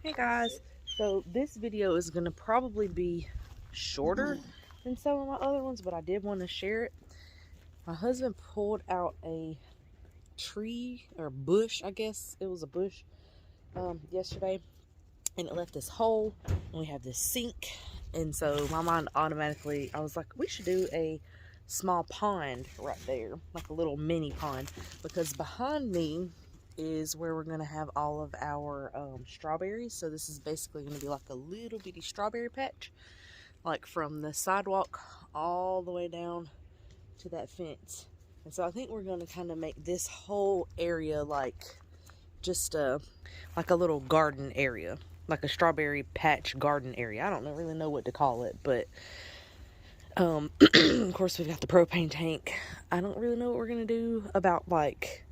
Hey guys, so this video is going to probably be shorter than some of my other ones, but I did want to share it. My husband pulled out a tree or bush, I guess it was a bush, yesterday, and it left this hole, and we have this sink, and so my mind automatically, I was like, we should do a small pond right there, like a little mini pond, because behind me is where we're going to have all of our strawberries. So this is basically going to be like a little bitty strawberry patch, like from the sidewalk all the way down to that fence. And so I think we're going to kind of make this whole area like just like a little garden area, like a strawberry patch garden area. I don't really know what to call it, but of course we've got the propane tank. I don't really know what we're going to do about, like,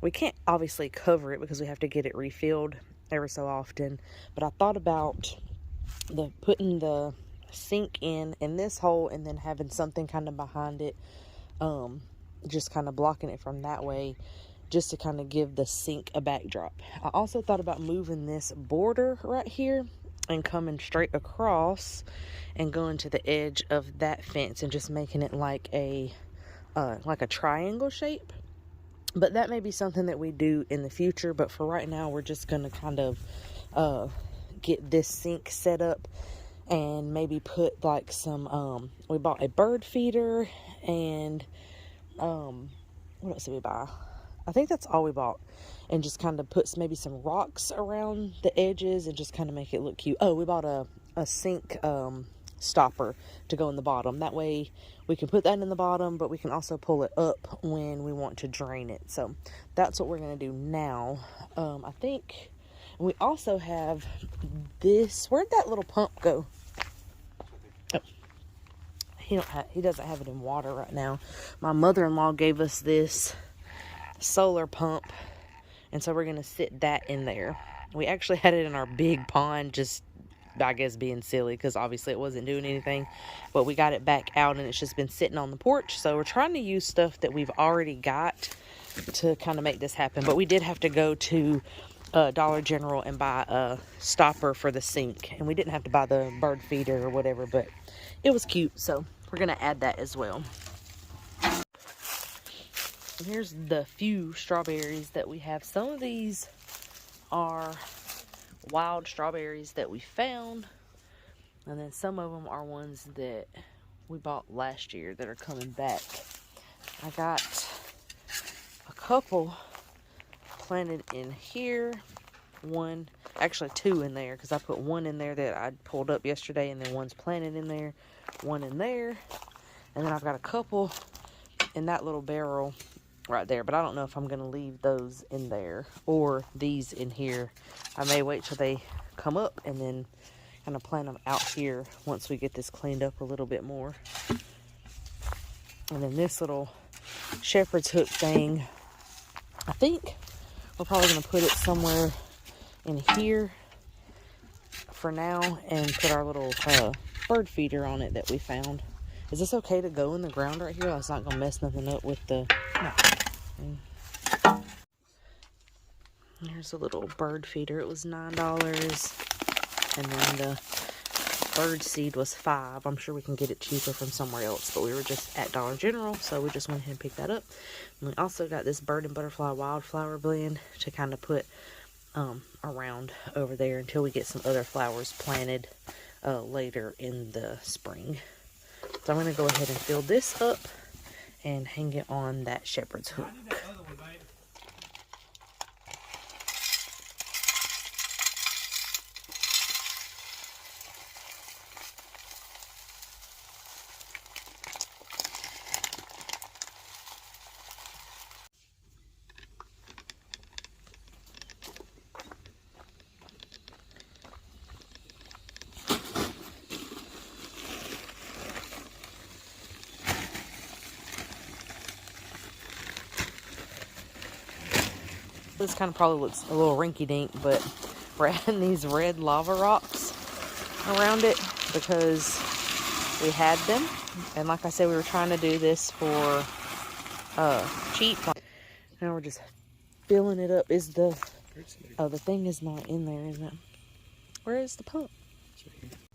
we can't obviously cover it because we have to get it refilled every so often. But I thought about putting the sink in this hole and then having something kind of behind it, just kind of blocking it from that way, just to kind of give the sink a backdrop. I also thought about moving this border right here and coming straight across and going to the edge of that fence and just making it like a triangle shape. But that may be something that we do in the future. But for right now, we're just going to kind of get this sink set up and maybe put like some, we bought a bird feeder and what else did we buy? I think that's all we bought. And just kind of put maybe some rocks around the edges and just kind of make it look cute. Oh, we bought a sink stopper to go in the bottom. That way we can put that in the bottom, but we can also pull it up when we want to drain it. So that's what we're going to do now. I think we also have this. Where'd that little pump go? Oh, he doesn't have it in water right now. My mother-in-law gave us this solar pump, and so we're going to sit that in there. We actually had it in our big pond, just I guess being silly because obviously it wasn't doing anything, but we got it back out and it's just been sitting on the porch. So we're trying to use stuff that we've already got to kind of make this happen. But we did have to go to Dollar General and buy a stopper for the sink, and we didn't have to buy the bird feeder or whatever, but it was cute, so we're gonna add that as well. And here's the few strawberries that we have. Some of these are wild strawberries that we found, and then some of them are ones that we bought last year that are coming back. I got a couple planted in here, actually two in there, because I put one in there that I pulled up yesterday, and then one's planted in there, one in there, and then I've got a couple in that little barrel right there, but I don't know if I'm going to leave those in there or these in here. I may wait till they come up and then kind of plant them out here once we get this cleaned up a little bit more. And then this little shepherd's hook thing, I think we're probably going to put it somewhere in here for now and put our little bird feeder on it that we found. Is this okay to go in the ground right here? It's not going to mess nothing up with the... No. Here's a little bird feeder. It was $9. And then the bird seed was $5. I'm sure we can get it cheaper from somewhere else, but we were just at Dollar General, so we just went ahead and picked that up. And we also got this bird and butterfly wildflower blend to kind of put around over there until we get some other flowers planted later in the spring. So I'm going to go ahead and fill this up and hang it on that shepherd's hook. This kind of probably looks a little rinky-dink, but we're adding these red lava rocks around it because we had them. And like I said, we were trying to do this for cheap. Now we're just filling it up. The thing is not in there, isn't it? Where is the pump? It's right here.